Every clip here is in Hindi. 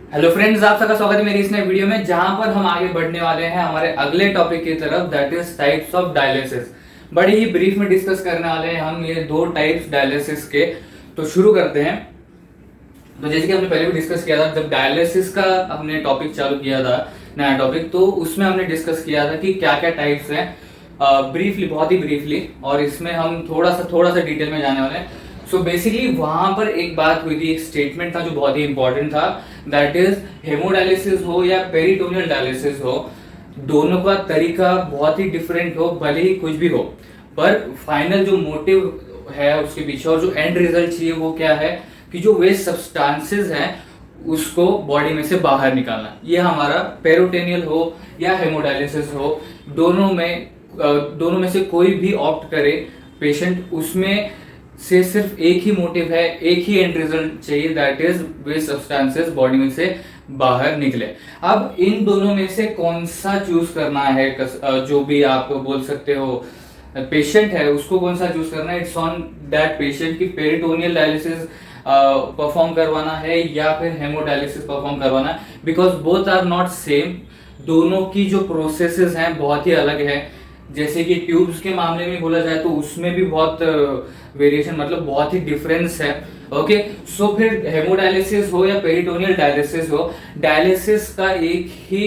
हेलो फ्रेंड्स, आप सबका स्वागत है मेरी इस नए वीडियो में, जहां पर हम आगे बढ़ने वाले हैं हमारे अगले टॉपिक की तरफ, that is types of dialysis. बड़े ही ब्रीफ में डिस्कस करने वाले हैं हम ये दो टाइप्स डायलिसिस के। तो शुरू करते हैं। तो जैसे कि हमने पहले भी डिस्कस किया था, जब डायलिसिस का हमने टॉपिक चालू किया था, नया टॉपिक, तो उसमें हमने डिस्कस किया था कि क्या क्या टाइप्स हैं, ब्रीफली, बहुत ही ब्रीफली, और इसमें हम थोड़ा सा डिटेल में जाने वाले हैं। सो बेसिकली वहां पर एक बात हुई थी, एक स्टेटमेंट था जो बहुत ही इंपॉर्टेंट था, दैट इज हेमोडायलिसिस हो या पेरिटोनियल डायलिसिस हो, दोनों का तरीका बहुत ही डिफरेंट हो, भले ही कुछ भी हो, पर फाइनल जो मोटिव है उसके पीछे और जो एंड रिजल्ट चाहिए वो क्या है कि जो वेस्ट सब्सटेंसेस हैं उसको बॉडी में से बाहर निकालना। ये हमारा पेरिटोनियल हो या हेमोडायलिसिस हो, दोनों में से कोई भी ऑप्ट करे पेशेंट, उसमें से सिर्फ एक ही मोटिव है, एक ही एंड रिजल्ट चाहिए, that is waste substances body में से बाहर निकले। अब इन दोनों में से कौन सा चूज करना है, जो भी आप बोल सकते हो पेशेंट है उसको कौन सा चूज करना है, इट्स ऑन दैट पेशेंट की पेरिटोनियल डायलिसिस परफॉर्म करवाना है या फिर हेमोडायलिसिस परफॉर्म करवाना है, because both are not same. दोनों की जो प्रोसेसेस हैं बहुत ही अलग है। जैसे कि ट्यूब्स के मामले में बोला जाए तो उसमें भी बहुत वेरिएशन, मतलब बहुत ही डिफरेंस है। ओके, सो फिर हेमोडायलिसिस हो या पेरिटोनियल डायलिसिस हो, डायलिसिस का एक ही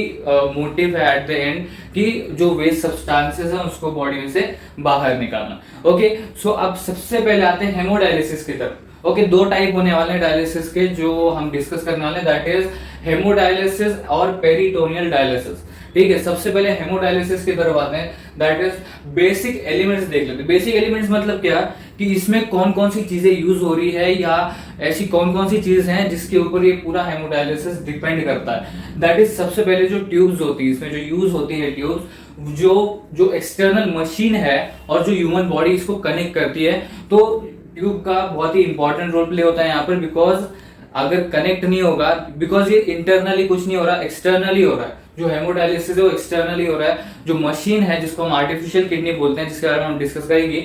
मोटिव है एट द एंड कि जो वेस्ट सब्सटेंसेस हैं उसको बॉडी में से बाहर निकालना। ओके, सो अब सबसे पहले आते हैं हेमोडायलिसिस की तरफ। ओके, दो टाइप होने वाले हैं डायलिसिस के जो हम डिस्कस करने वाले हैं, दैट इज हेमोडायलिसिस और पेरिटोनियल डायलिसिस। ठीक है, सबसे पहले हेमोडायलिसिस की तरफ आते हैं, दैट इज बेसिक एलिमेंट्स देख लेते हैं। बेसिक एलिमेंट्स मतलब क्या कि इसमें कौन कौन सी चीजें यूज हो रही है या ऐसी कौन कौन सी चीज हैं जिसके ऊपर ये पूरा हेमोडायलिसिस डिपेंड करता है। दैट इज सबसे पहले जो ट्यूब्स होती है, इसमें जो यूज होती है ट्यूब्स, जो एक्सटर्नल मशीन है और जो ह्यूमन बॉडी इसको कनेक्ट करती है, तो ट्यूब का बहुत ही इंपॉर्टेंट रोल प्ले होता है यहाँ पर, बिकॉज अगर कनेक्ट नहीं होगा, बिकॉज ये इंटरनली कुछ नहीं हो रहा, एक्सटर्नली हो रहा है। जो हेमोडायलिसिस है वो एक्सटर्नली हो रहा है। जो मशीन है जिसको हम आर्टिफिशियल किडनी बोलते हैं, जिसके बारे में हम डिस्कस करेंगे,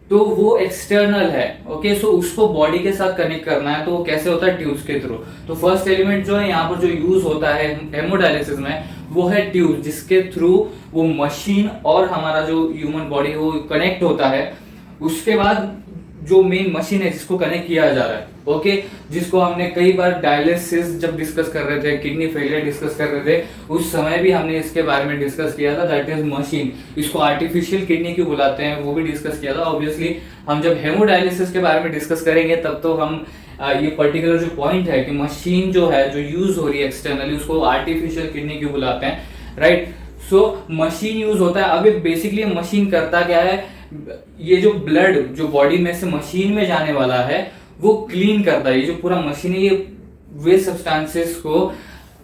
तो वो एक्सटर्नल है। ओके, सो उसको बॉडी के साथ कनेक्ट करना है, तो वो कैसे होता है, ट्यूब्स के थ्रू। तो फर्स्ट एलिमेंट जो है यहाँ पर जो यूज होता है हेमोडायलिसिस में, वो है ट्यूब, जिसके थ्रू वो मशीन और हमारा जो ह्यूमन बॉडी वो कनेक्ट होता है। उसके बाद जो मेन मशीन है जिसको कनेक्ट किया जा रहा है, ओके, जिसको हमने कई बार डायलिसिस जब डिस्कस कर रहे थे, किडनी फेलियर डिस्कस कर रहे थे, उस समय भी हमने इसके बारे में डिस्कस किया था, दैट इज मशीन। इसको आर्टिफिशियल किडनी क्यों बुलाते हैं वो भी डिस्कस किया था। ऑब्वियसली हम जब हेमोडायलिसिस के बारे में डिस्कस करेंगे तब तो हम ये पर्टिकुलर जो पॉइंट है कि मशीन जो है जो यूज हो रही है एक्सटर्नली, उसको आर्टिफिशियल किडनी क्यों बुलाते हैं, राइट। सो मशीन यूज होता है। अभी बेसिकली मशीन करता क्या है, ये जो ब्लड जो बॉडी में से मशीन में जाने वाला है वो क्लीन करता है। ये जो पूरा मशीन है ये वेस्ट सब्सटेंसेस को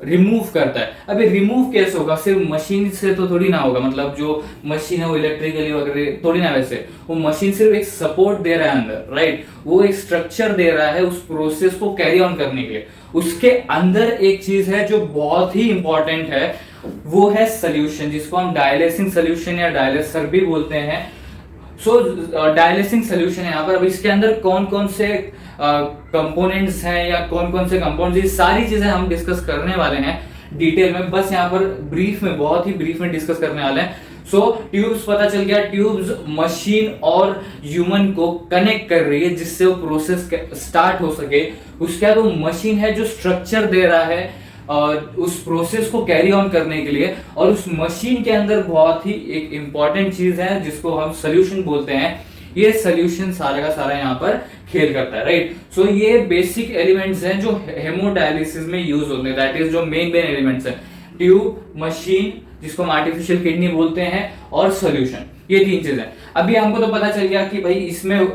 रिमूव करता है। अभी रिमूव कैसे होगा, सिर्फ मशीन से तो थोड़ी ना होगा, मतलब जो मशीन है वो इलेक्ट्रिकली वगैरह थोड़ी ना, वैसे वो मशीन सिर्फ एक सपोर्ट दे रहा है अंदर, राइट, वो एक स्ट्रक्चर दे रहा है उस प्रोसेस को कैरी ऑन करने के लिए। उसके अंदर एक चीज है जो बहुत ही इंपॉर्टेंट है, वो है सोल्यूशन, जिसको हम डायलिसिंग सोल्यूशन या डायलिसर भी बोलते हैं। सो डायलिसिंग सोल्यूशन है यहाँ पर। अब इसके अंदर कौन कौन से कंपोनेंट्स हैं या कौन कौन से कंपाउंड्स, ये सारी चीजें हम डिस्कस करने वाले हैं डिटेल में, बस यहाँ पर ब्रीफ में, बहुत ही ब्रीफ में डिस्कस करने वाले हैं। सो ट्यूब्स पता चल गया, ट्यूब्स मशीन और ह्यूमन को कनेक्ट कर रही है जिससे वो प्रोसेस स्टार्ट हो सके। उसके बाद वो मशीन है जो स्ट्रक्चर दे रहा है उस प्रोसेस को कैरी ऑन करने के लिए, और उस मशीन के अंदर बहुत ही एक इंपॉर्टेंट चीज है जिसको हम सोल्यूशन बोलते हैं। ये सोल्यूशन सारा का सारा यहाँ पर खेल करता है, राइट। सो ये बेसिक एलिमेंट्स हैं जो हेमोडायलिसिस में यूज होते हैं, दैट इज जो मेन एलिमेंट्स हैं, ट्यूब, मशीन जिसको हम आर्टिफिशियल किडनी बोलते हैं, और सोल्यूशन, ये तीन चीजें। अभी हमको तो पता चल गया कि भाई इसमें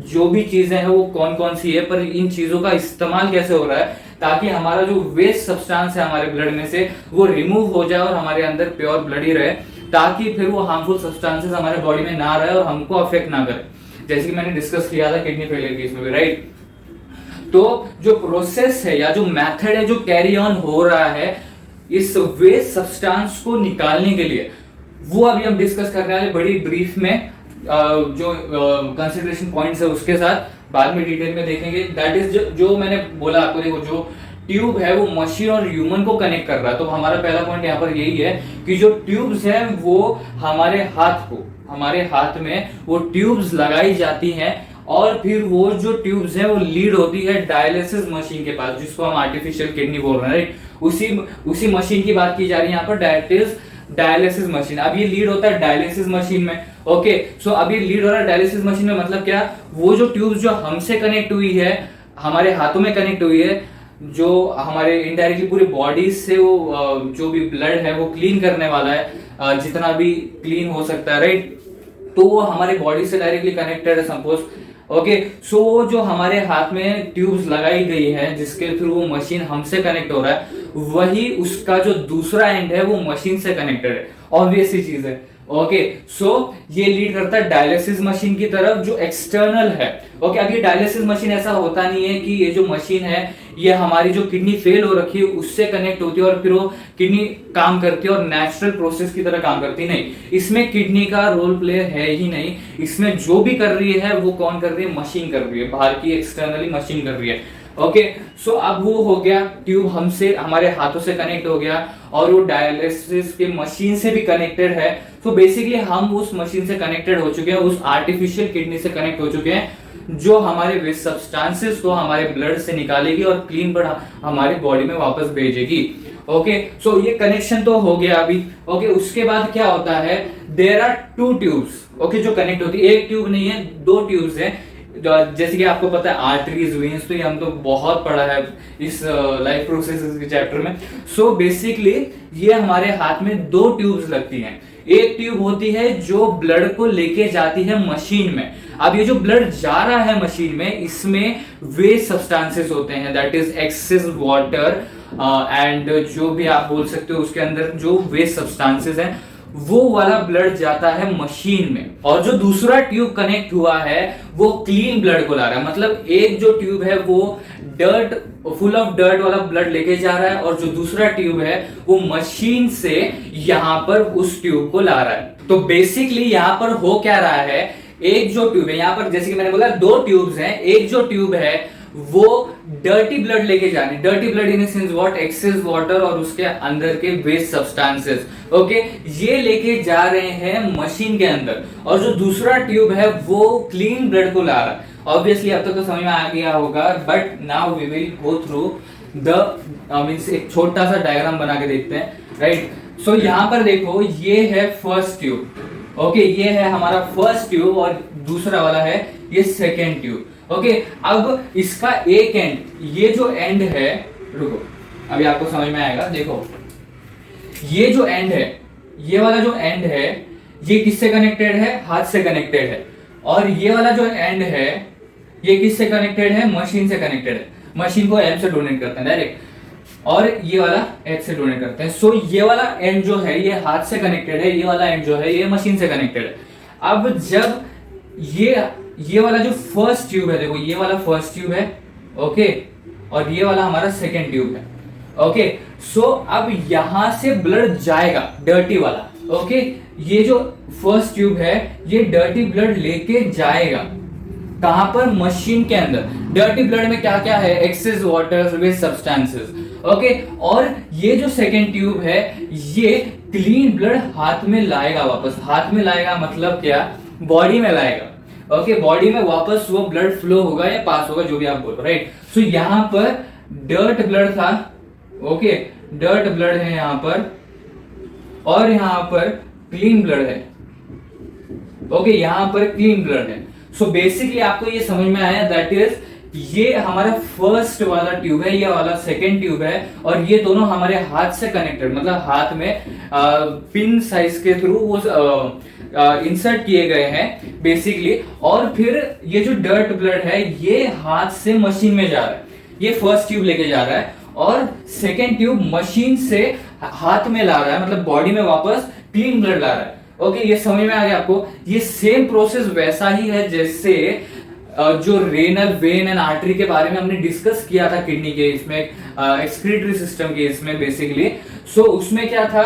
जो भी चीजें हैं वो कौन कौन सी है, पर इन चीजों का इस्तेमाल कैसे हो रहा है ताकि हमारा जो वेस्ट सब्सटेंस है हमारे ब्लड में से वो रिमूव हो जाए और हमारे अंदर प्योर ब्लड ही रहे, ताकि फिर वो हार्मफुल सब्सटेंसेस हमारे बॉडी में ना रहे और हमको अफेक्ट ना करे, जैसे कि मैंने डिस्कस किया था किडनी फेलियर केस में भी, राइट। तो जो प्रोसेस है या जो मेथड है जो कैरी ऑन हो रहा है इस वेस्ट सब्सटेंस को निकालने के लिए, वो अभी हम डिस्कस करने वाले बड़ी ब्रीफ में, जो कंसिडरेशन पॉइंट्स है उसके साथ बाद में डिटेल में देखेंगे। दैट इज जो मैंने बोला आपको, देखो जो ट्यूब है वो मशीन और ह्यूमन को कनेक्ट कर रहा है। तो हमारा पहला पॉइंट यहाँ पर यही है कि जो ट्यूब्स हैं वो हमारे हाथ में वो ट्यूब्स लगाई जाती हैं और फिर वो जो ट्यूब्स हैं वो लीड होती है डायलिसिस मशीन के पास, जिसको हम आर्टिफिशियल किडनी बोल रहे हैं, राइट। उसी मशीन की बात की जा रही है यहाँ पर, दैट इज डायलिसिस मशीन। अब ये लीड होता है डायलिसिस मशीन में। ओके, सो अब ये लीड हो रहा है डायलिसिस मशीन में, मतलब क्या, वो जो ट्यूब जो हमसे कनेक्ट हुई है, हमारे हाथों में कनेक्ट हुई है, जो हमारे इनडायरेक्टली पूरी बॉडी से वो जो भी ब्लड है वो क्लीन करने वाला है, जितना भी क्लीन हो सकता है, राइट। तो वो हमारे बॉडी से डायरेक्टली कनेक्टेड है सपोज। ओके, सो जो हमारे हाथ में ट्यूब्स लगाई गई है जिसके थ्रू वो मशीन हमसे कनेक्ट हो रहा है, वही उसका जो दूसरा एंड है वो मशीन से कनेक्टेड है। ऑब्वियस सी चीज है। ओके, सो ये लीड करता है डायलिसिस मशीन की तरफ जो एक्सटर्नल है। ओके, अब ये डायलिसिस मशीन ऐसा होता नहीं है कि ये जो मशीन है ये हमारी जो किडनी फेल हो रखी है उससे कनेक्ट होती है और फिर वो किडनी काम करती है और नेचुरल प्रोसेस की तरह काम करती नहीं। इसमें किडनी का रोल प्ले है ही नहीं। इसमें जो भी कर रही है वो कौन कर रही है, मशीन कर रही है, बाहर की एक्सटर्नली मशीन कर रही है। ओके, सो अब वो हो गया, ट्यूब हमसे हमारे हाथों से कनेक्ट हो गया और वो डायलिसिस के मशीन से भी कनेक्टेड है। तो बेसिकली हम उस मशीन से कनेक्टेड हो चुके हैं, उस आर्टिफिशियल किडनी से कनेक्ट हो चुके हैं जो हमारे वेस्ट सब्सटेंसेस को हमारे ब्लड से निकालेगी और क्लीन ब्लड हमारी बॉडी में वापस भेजेगी। ओके, सो ये कनेक्शन तो हो गया अभी। ओके, उसके बाद क्या होता है, there are two tubes, okay, जो कनेक्ट होती है। एक ट्यूब नहीं है, दो ट्यूब्स हैं। जैसे कि आपको पता है आर्टरीज, वेन्स, तो ये हम तो बहुत पढ़ा है इस लाइफ प्रोसेसेस के चैप्टर में। सो बेसिकली ये हमारे हाथ में दो ट्यूब्स लगती हैं। एक ट्यूब होती है जो ब्लड को लेके जाती है मशीन में। अब ये जो ब्लड जा रहा है मशीन में, इसमें वेस्ट सब्सटेंसेस होते हैं, that is excess water and जो भी आप बोल सकते हो उसके अंदर जो वेस्ट सब्सटेंसेस हैं, वो वाला ब्लड जाता है मशीन में। और जो दूसरा ट्यूब कनेक्ट हुआ है वो क्लीन ब्लड को ला रहा है। मतलब एक जो ट्यूब है वो डर्ट, फुल ऑफ डर्ट वाला ब्लड लेके जा रहा है और जो दूसरा ट्यूब है वो मशीन से यहां पर उस ट्यूब को ला रहा है। तो बेसिकली यहां पर हो क्या रहा है, एक जो ट्यूब है यहां पर, जैसे कि मैंने बोला दो ट्यूब्स हैं, एक जो ट्यूब है वो डर्टी ब्लड लेके जाने, dirty blood in sense what, excess water और उसके अंदर के वेस्ट सब्सटेंसेस, ओके, ये लेके जा रहे हैं मशीन के अंदर। और जो दूसरा ट्यूब है वो क्लीन ब्लड को ला रहा है। ऑब्वियसली अब तक तो समझ में आ गया होगा, but now we will go through the means एक छोटा सा डायग्राम बना के देखते हैं, राइट। सो यहां पर देखो, ये है फर्स्ट ट्यूब, ओके, ये है हमारा फर्स्ट ट्यूब और दूसरा वाला है ये सेकेंड ट्यूब। ओके, अब इसका एक एंड, ये जो एंड है, रुको अभी आपको समझ में आएगा, देखो ये जो एंड है, ये वाला जो एंड है ये किससे कनेक्टेड है, हाथ से कनेक्टेड है। और ये वाला जो एंड है ये किससे कनेक्टेड है, मशीन से कनेक्टेड है। मशीन को एम से डोनेट करते हैं डायरेक्ट, और ये वाला एच से डोनेट करते हैं। सो ये वाला एंड जो है ये हाथ से कनेक्टेड है, ये वाला एंड जो है ये मशीन से कनेक्टेड है। अब जब ये वाला जो फर्स्ट ट्यूब है, देखो ये वाला फर्स्ट ट्यूब है, ओके, और ये वाला हमारा सेकेंड ट्यूब है, ओके। सो अब यहां से ब्लड जाएगा डर्टी वाला, ओके, ये जो फर्स्ट ट्यूब है ये डर्टी ब्लड लेके जाएगा कहां पर, मशीन के अंदर। डर्टी ब्लड में क्या क्या है, excess water, waste substances, okay. और ये जो सेकेंड ट्यूब है ये क्लीन ब्लड हाथ में लाएगा वापस। हाथ में लाएगा मतलब क्या, बॉडी में लाएगा, ओके, बॉडी में वापस वो ब्लड फ्लो होगा या पास होगा, जो भी आप बोलो, राइट। सो यहां पर डर्ट ब्लड था, ओके, डर्ट ब्लड है यहां पर, और यहां पर क्लीन ब्लड है, ओके, यहां पर क्लीन ब्लड है। सो बेसिकली आपको ये समझ में आया, दैट इज ये हमारा फर्स्ट वाला ट्यूब है, ये वाला सेकेंड ट्यूब है, और ये दोनों हमारे हाथ से कनेक्टेड, मतलब हाथ में पिन साइज के थ्रू वो इंसर्ट किए गए हैं बेसिकली। और फिर ये जो डर्ट ब्लड है ये हाथ से मशीन में जा रहा है, ये फर्स्ट ट्यूब लेके जा रहा है, और सेकेंड ट्यूब मशीन से हाथ में ला रहा है, मतलब बॉडी में वापस क्लीन ब्लड ला रहा है। ओके, ये समझ में आ गया आपको। ये सेम प्रोसेस वैसा ही है जैसे जो रेनल वेन एंड आर्टरी के बारे में हमने डिस्कस किया था किडनी के इसमें, एक्सक्रीटरी सिस्टम के इसमें बेसिकली। सो उसमें क्या था,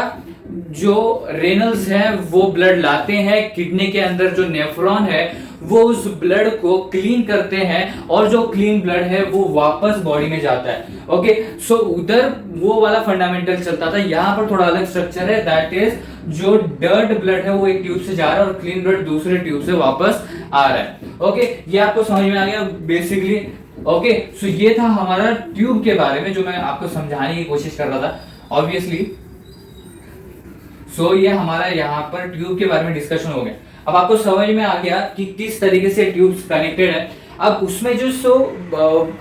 जो रेनल्स है वो ब्लड लाते हैं, किडनी के अंदर जो नेफ्रॉन है वो उस ब्लड को क्लीन करते हैं और जो क्लीन ब्लड है वो वापस बॉडी में जाता है। ओके, सो उधर वो वाला फंडामेंटल चलता था, यहाँ पर थोड़ा अलग स्ट्रक्चर है, दैट इज जो डर्ट ब्लड है वो एक ट्यूब से जा रहा है और क्लीन ब्लड दूसरे ट्यूब से वापस आ रहा है। ओके, ये आपको समझ में आ गया बेसिकली। ओके, सो ये था हमारा ट्यूब के बारे में जो मैं आपको समझाने की कोशिश कर रहा था ऑब्वियसली। सो ये हमारा यहाँ पर ट्यूब के बारे में डिस्कशन हो गया। अब आपको समझ में आ गया कि किस तरीके से ट्यूब्स कनेक्टेड है। अब उसमें जो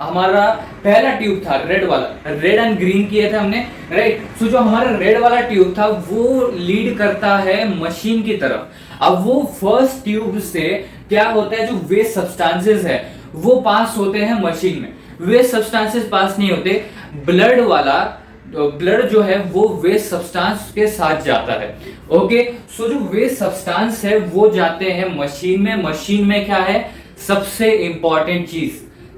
हमारा पहला ट्यूब था रेड वाला, रेड एंड ग्रीन किए थे हमने, राइट। सो जो हमारा रेड वाला ट्यूब था वो लीड करता है मशीन की तरफ। अब वो फर्स्ट ट्यूब से क्या होता है, जो वेस्ट सब्सटेंसेस है वो पास होते हैं मशीन में। वेस्ट सब्सटेंसेस पास नहीं होते, ब्लड वाला ब्लड जो है वो वेस्ट सब्सटेंस के साथ जाता है। ओके, सो जो वेस्ट सब्सटेंस है वो जाते हैं मशीन में। मशीन में क्या है, सबसे इंपॉर्टेंट चीज,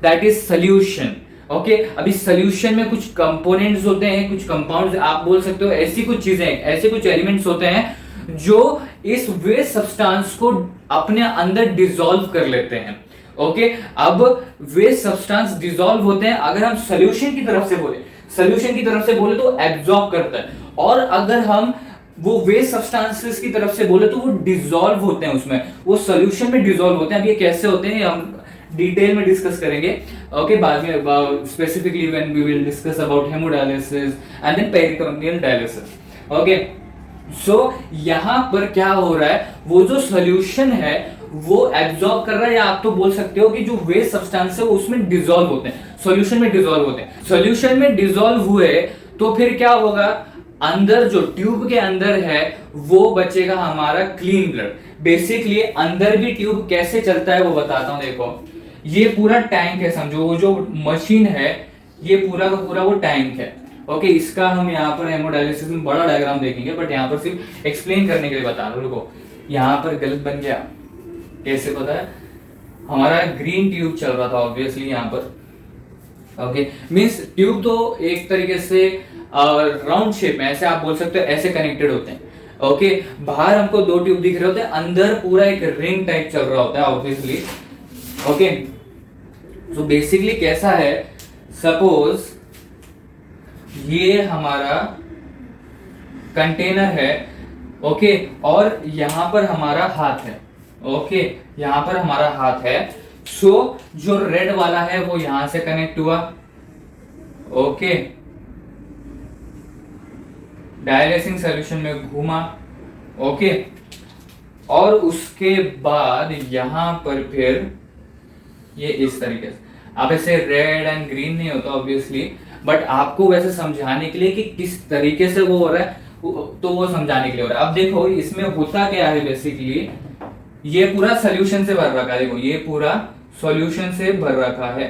दैट इज सोल्यूशन। ओके, अभी सोल्यूशन में कुछ कंपोनेंट्स होते हैं, कुछ कंपाउंड्स आप बोल सकते हो, ऐसी कुछ चीजें, ऐसे कुछ एलिमेंट्स होते हैं जो इस वेस्ट सब्सटेंस को अपने अंदर डिसॉल्व कर लेते हैं। ओके, अब वेस्ट सब्सटेंस डिसॉल्व होते हैं, अगर हम सोल्यूशन की तरफ से बोले, सोल्यूशन की तरफ से बोले तो एब्जॉर्ब करता है, और अगर हम वो वेस्ट सब्सटेंसेस की तरफ से बोले तो वो डिसॉल्व होते हैं, उसमें वो सोल्यूशन में डिसॉल्व होते हैं। अब ये कैसे होते हैं हम डिटेल में डिस्कस करेंगे, ओके, बाद में, specifically when we will discuss about hemodialysis and then peritoneal dialysis. Okay, so यहां पर क्या हो रहा है, वो जो सोल्यूशन है वो एब्जॉर्ब कर रहा है, या आप तो बोल सकते हो कि जो वेस्ट सब्सटेंस है वो उसमें डिसॉल्व होते हैं, सॉल्यूशन में डिसॉल्व होते हैं। सॉल्यूशन में डिसॉल्व हुए तो फिर क्या होगा, अंदर जो ट्यूब के अंदर है वो बचेगा हमारा क्लीन ब्लड। बेसिकली अंदर भी ट्यूब कैसे चलता है वो बताता हूं। देखो, ये पूरा टैंक है, समझो वो जो मशीन है ये पूरा का पूरा वो टैंक है। ओके, इसका हम यहाँ पर हेमोडायलिसिस में बड़ा डायग्राम देखेंगे, बट यहाँ पर सिर्फ एक्सप्लेन करने के लिए बता रहा हूँ। रुको, यहाँ पर गलत बन गया, कैसे पता है, हमारा ग्रीन ट्यूब चल रहा था ऑब्वियसली यहाँ पर। ओके, मींस ट्यूब तो एक तरीके से राउंड शेप में, ऐसे आप बोल सकते हो, ऐसे कनेक्टेड होते हैं। ओके, बाहर हमको दो ट्यूब दिख रहे होते हैं, अंदर पूरा एक रिंग टाइप चल रहा होता है ऑब्वियसली। ओके, तो बेसिकली कैसा है, सपोज ये हमारा कंटेनर है, ओके, और यहां पर हमारा हाथ है। ओके, यहां पर हमारा हाथ है। सो जो रेड वाला है वो यहां से कनेक्ट हुआ, ओके, डायलेसिंग सॉल्यूशन में घूमा, ओके, और उसके बाद यहां पर फिर ये इस तरीके से, आप ऐसे रेड एंड ग्रीन नहीं होता ऑब्वियसली, बट आपको वैसे समझाने के लिए कि किस तरीके से वो हो रहा है, तो वो समझाने के लिए हो रहा है। अब देखो इसमें होता क्या है, बेसिकली ये पूरा सॉल्यूशन से भर रखा है। देखो ये पूरा सॉल्यूशन से भर रखा है,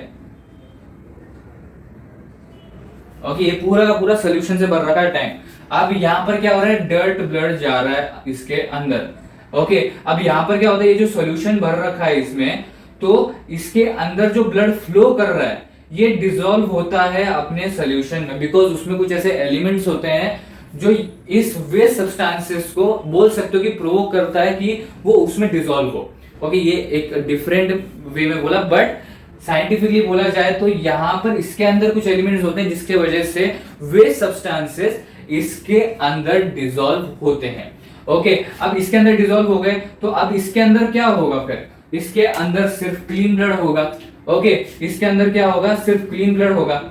ओके, ये पूरा का पूरा सॉल्यूशन से भर रखा है टैंक। अब यहाँ पर क्या हो रहा है, डर्ट ब्लड जा रहा है इसके अंदर। ओके, अब यहाँ पर क्या होता है, ये जो सॉल्यूशन भर रखा है इसमें, तो इसके अंदर जो ब्लड फ्लो कर रहा है ये डिसॉल्व होता है अपने सॉल्यूशन में, बिकॉज उसमें कुछ ऐसे एलिमेंट्स होते हैं जो इस वेस्ट सब्सटेंसेस को बोल सकते हो कि प्रोवोक करता है कि वो उसमें डिसॉल्व हो। ओके, ये एक डिफरेंट वे में बोला, बट साइंटिफिकली बोला जाए तो यहाँ पर इसके अंदर कुछ एलिमेंट्स होते हैं जिसके वजह से वेस्ट सब्सटेंसेस इसके अंदर डिसॉल्व होते हैं। ओके, अब इसके अंदर डिसॉल्व हो गए तो अब इसके अंदर क्या होगा, फिर इसके अंदर सिर्फ क्लीन ब्लड होगा। ओके, इसके अंदर क्या होगा, सिर्फ क्लीन ब्लड होगा।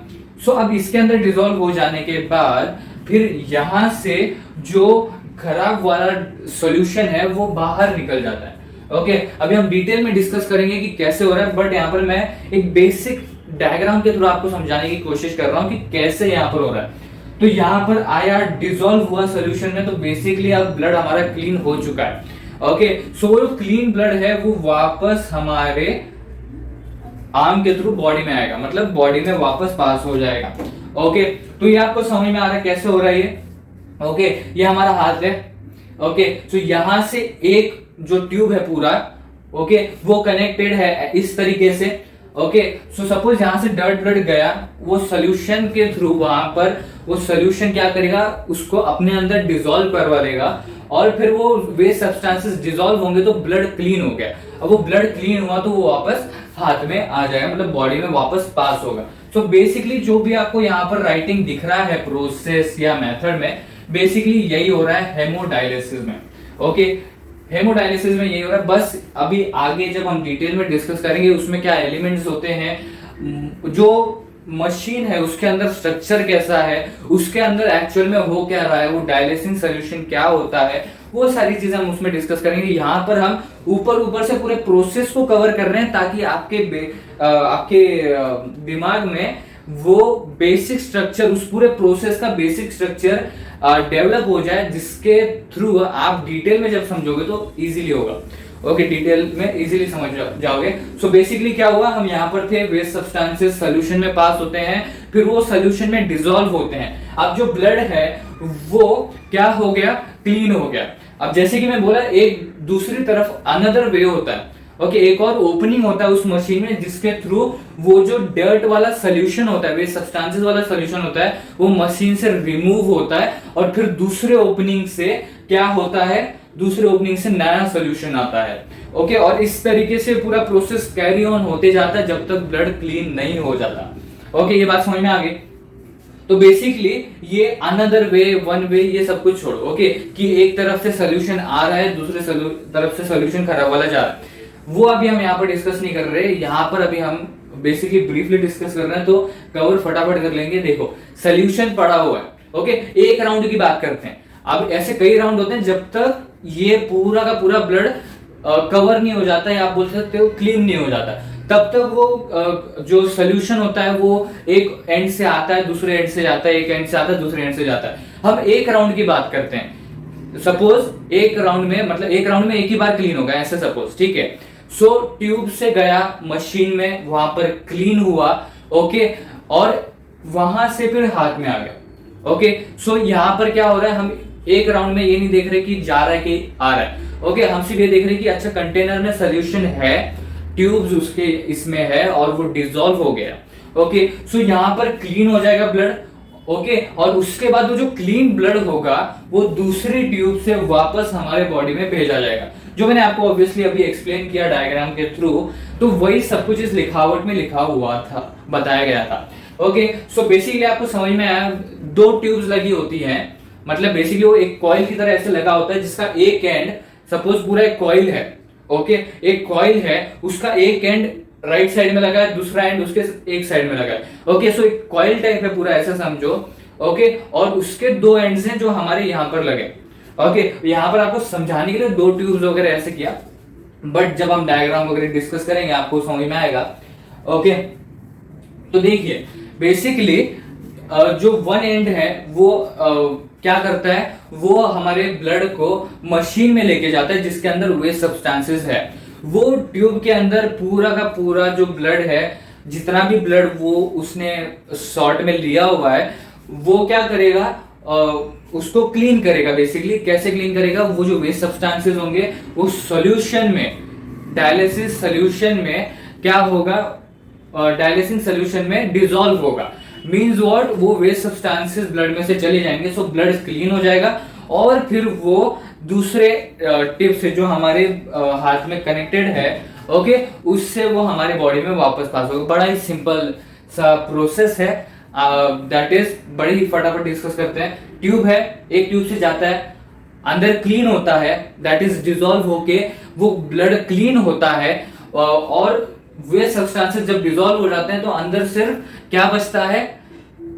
सो अब इसके अंदर डिसॉल्व हो जाने के बाद फिर यहां से जो खराब वाला सॉल्यूशन है वो बाहर निकल जाता है। ओके, अभी हम डिटेल में डिस्कस करेंगे कि कैसे हो रहा है, बट यहाँ पर मैं एक बेसिक डायग्राम के थ्रू आपको समझाने की कोशिश कर रहा हूँ कि कैसे यहाँ पर हो रहा है। तो यहाँ पर आया, डिसॉल्व हुआ सॉल्यूशन में, तो बेसिकली अब ब्लड हमारा क्लीन हो चुका है। ओके, सो वो क्लीन ब्लड है वो वापस हमारे आर्म के थ्रू बॉडी में आएगा, मतलब बॉडी में वापस पास हो जाएगा। ओके, तो ये आपको समझ में आ रहा है कैसे हो रहा है ये। ओके, ये हमारा हाथ है। ओके, तो यहां से एक जो ट्यूब है पूरा, ओके, वो कनेक्टेड है इस तरीके से। ओके, सो सपोज यहां से डर्ट ब्लड गया, वो सोल्यूशन के थ्रू वहां पर वो सोल्यूशन क्या करेगा, उसको अपने अंदर डिसॉल्व करवा देगा और फिर वो वेस्ट सब्सटेंसेस डिसॉल्व होंगे तो ब्लड क्लीन हो गया। अब वो ब्लड क्लीन हुआ तो वो वापस हाथ में आ जाएगा, मतलब बॉडी में वापस पास होगा। सो बेसिकली जो भी आपको यहाँ पर राइटिंग दिख रहा है प्रोसेस या मेथड में, बेसिकली यही हो रहा है हेमोडायलिसिस में। ओके, हेमोडायलिसिस में यही हो रहा है। बस अभी आगे जब हम डिटेल में डिस्कस करेंगे उसमें क्या एलिमेंट्स होते हैं, जो मशीन है उसके अंदर स्ट्रक्चर कैसा है, उसके अंदर एक्चुअल में हो क्या रहा है, वो डायलिसिंग सोल्यूशन क्या होता है, वो सारी चीजें हम उसमें डिस्कस करेंगे। यहाँ पर हम ऊपर से पूरे प्रोसेस को कवर कर रहे हैं ताकि आपके दिमाग में वो बेसिक स्ट्रक्चर, उस पूरे प्रोसेस का बेसिक स्ट्रक्चर डेवलप हो जाए, जिसके थ्रू आप डिटेल में जब समझोगे तो इजीली होगा। ओके, डिटेल में इजीली समझ जाओगे। सो बेसिकली क्या हुआ, हम यहाँ पर थे, वेस्ट सब्सटेंसेस सोल्यूशन में पास होते हैं, फिर वो सोल्यूशन में डिसॉल्व होते हैं। अब जो ब्लड है वो क्या हो गया, क्लीन हो गया। अब जैसे कि मैं बोला, एक दूसरी तरफ अनदर वे होता है। ओके, एक और ओपनिंग होता है उस मशीन में जिसके थ्रू वो जो डर्ट वाला सोल्यूशन होता है, वेस्ट सब्सटेंसेस वाला सोल्यूशन होता है, वो मशीन से रिमूव होता है और फिर दूसरे ओपनिंग से क्या होता है, दूसरे ओपनिंग से नया सोल्यूशन आता है। ओके, और इस तरीके से पूरा प्रोसेस कैरी ऑन होते जाता है जब तक ब्लड क्लीन नहीं हो जाता। ओके, ये बात समझ में आ गई। तो बेसिकली ये अनदर वे, वन वे, ये सब कुछ छोड़ो। ओके, कि एक तरफ से सोल्यूशन आ रहा है, दूसरे तरफ से सोल्यूशन खराब वाला जा रहा है, वो अभी हम यहाँ पर डिस्कस नहीं कर रहे। यहाँ पर अभी हम बेसिकली ब्रीफली डिस्कस कर रहे हैं, तो कवर फटाफट कर लेंगे। देखो, सोल्यूशन पड़ा हुआ है। ओके, एक राउंड की बात करते हैं। अब ऐसे कई राउंड होते हैं जब तक ये पूरा का पूरा ब्लड कवर नहीं हो जाता, या आप बोल सकते हो क्लीन नहीं हो जाता, तब तक वो जो सोल्यूशन होता है वो एक एंड से आता है, दूसरे एंड से जाता है, एक एंड से आता है, दूसरे एंड से जाता है। हम एक राउंड की बात करते हैं। सपोज एक राउंड में, मतलब एक राउंड में एक ही बार क्लीन होगा, ऐसे सपोज, ठीक है। सो ट्यूब से गया मशीन में, वहां पर क्लीन हुआ। ओके, और वहां से फिर हाथ में आ गया। ओके, सो यहां पर क्या हो रहा है, हम एक राउंड में ये नहीं देख रहे कि जा रहा है कि आ रहा है। ओके, हम सिर्फ ये देख रहे कि अच्छा कंटेनर में सोल्यूशन है, ट्यूब्स उसके इसमें है और वो डिसॉल्व हो गया। ओके, सो यहां पर क्लीन हो जाएगा ब्लड। ओके, और उसके बाद वो जो क्लीन ब्लड होगा वो दूसरी ट्यूब से वापस हमारे बॉडी में भेजा जाएगा, जो मैंने आपको ऑब्वियसली अभी एक्सप्लेन किया डायग्राम के थ्रू। तो वही सब कुछ इस लिखावट में लिखा हुआ था, बताया गया था। ओके, सो बेसिकली आपको समझ में आया, दो ट्यूब्स लगी होती हैं, मतलब बेसिकली वो एक कॉइल की तरह ऐसे लगा होता है, जिसका एक एंड, सपोज पूरा एक कॉइल है। ओके, एक कॉइल है, उसका एक एंड राइट साइड में लगा है, दूसरा एंड उसके एक साइड में लगा है। ओके, सो एक कॉइल टाइप है पूरा, ऐसा समझो। ओके, और उसके दो एंड्स हैं जो हमारे यहाँ पर लगे। ओके, यहाँ पर आपको समझाने के लिए दो ट्यूब्स वगैरह ऐसे किया, बट जब हम डायग्राम वगैरह डिस्कस करेंगे आपको समझ में आएगा। ओके, तो देखिए बेसिकली जो वन एंड है वो क्या करता है, वो हमारे ब्लड को मशीन में लेके जाता है जिसके अंदर वेस्ट सब्सटेंसेस है। वो ट्यूब के अंदर पूरा का पूरा जो ब्लड है, जितना भी ब्लड वो उसने शॉर्ट में लिया हुआ है, वो क्या करेगा, उसको क्लीन करेगा। बेसिकली कैसे क्लीन करेगा, वो जो वेस्ट सब्सटेंसेस होंगे वो सॉल्यूशन में, डायलिसिस सॉल्यूशन में क्या होगा, डायलिसिंग सॉल्यूशन में डिसॉल्व होगा। मींस व्हाट, वो वेस्ट सब्सटेंसेस ब्लड में से चले जाएंगे, सो ब्लड क्लीन हो जाएगा और फिर वो दूसरे टिप से जो हमारे हाथ में कनेक्टेड है, ओके, उससे वो हमारे बॉडी में वापस पास होगा। बड़ा ही सिंपल सा प्रोसेस है, दैट इज बड़े ही फटाफट डिस्कस करते हैं। ट्यूब है, एक ट्यूब से जाता है, अंदर क्लीन होता है, दैट इज डिसॉल्व होके वो ब्लड क्लीन होता है, और वे सब्सटेंसेस जब डिसॉल्व हो जाते हैं तो अंदर सिर्फ क्या बचता है,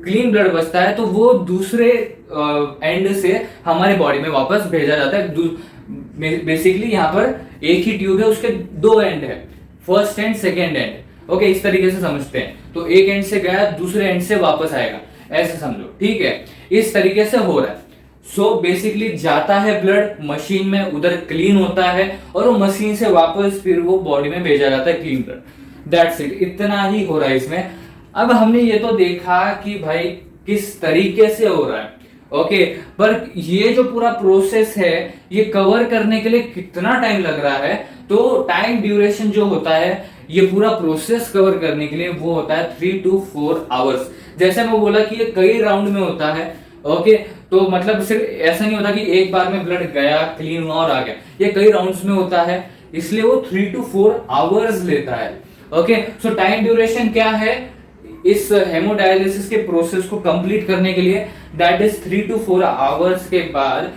क्लीन ब्लड बचता है, तो वो दूसरे एंड से हमारे बॉडी में वापस भेजा जाता है। बेसिकली यहाँ पर एक ही ट्यूब है, उसके दो एंड है, first and second and. Okay, इस तरीके से समझते हैं। तो एक एंड से गया, दूसरे एंड से वापस आएगा, ऐसे समझो, ठीक है। इस तरीके से हो रहा है। सो बेसिकली जाता है ब्लड मशीन में, उधर क्लीन होता है और वो मशीन से वापस फिर वो बॉडी में भेजा जाता है क्लीन ब्लड। दैट्स इट, इतना ही हो रहा है इसमें। अब हमने ये तो देखा कि भाई किस तरीके से हो रहा है, ओके, पर ये जो पूरा प्रोसेस है ये कवर करने के लिए कितना टाइम लग रहा है, तो टाइम ड्यूरेशन जो होता है ये पूरा प्रोसेस कवर करने के लिए वो होता है 3 to 4 आवर्स। जैसे मैं बोला कि ये कई राउंड में होता है। ओके, तो मतलब सिर्फ ऐसा नहीं होता कि एक बार में ब्लड गया, क्लीन हुआ और आ गया, ये कई राउंड्स में होता है, इसलिए वो 3 to 4 आवर्स लेता है। ओके, सो टाइम ड्यूरेशन क्या है इस हेमोडायलिसिस के प्रोसेस को कंप्लीट करने के लिए, दैट इज 3 to 4 आवर्स के बाद,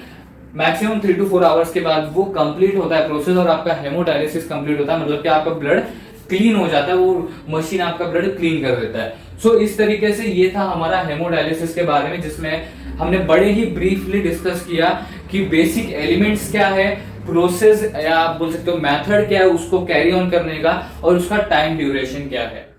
मैक्सिमम 3 to 4 आवर्स के बाद वो कंप्लीट होता है प्रोसेस और आपका हेमोडायलिसिस कंप्लीट होता है, मतलब कि आपका ब्लड क्लीन हो जाता है, वो मशीन आपका ब्लड क्लीन कर देता है। सो इस तरीके से ये था हमारा हेमोडायलिसिस के बारे में, जिसमें हमने बड़े ही ब्रीफली डिस्कस किया कि बेसिक एलिमेंट्स क्या है, प्रोसेस या आप बोल सकते हो मेथड क्या है उसको कैरी ऑन करने का, और उसका टाइम ड्यूरेशन क्या है।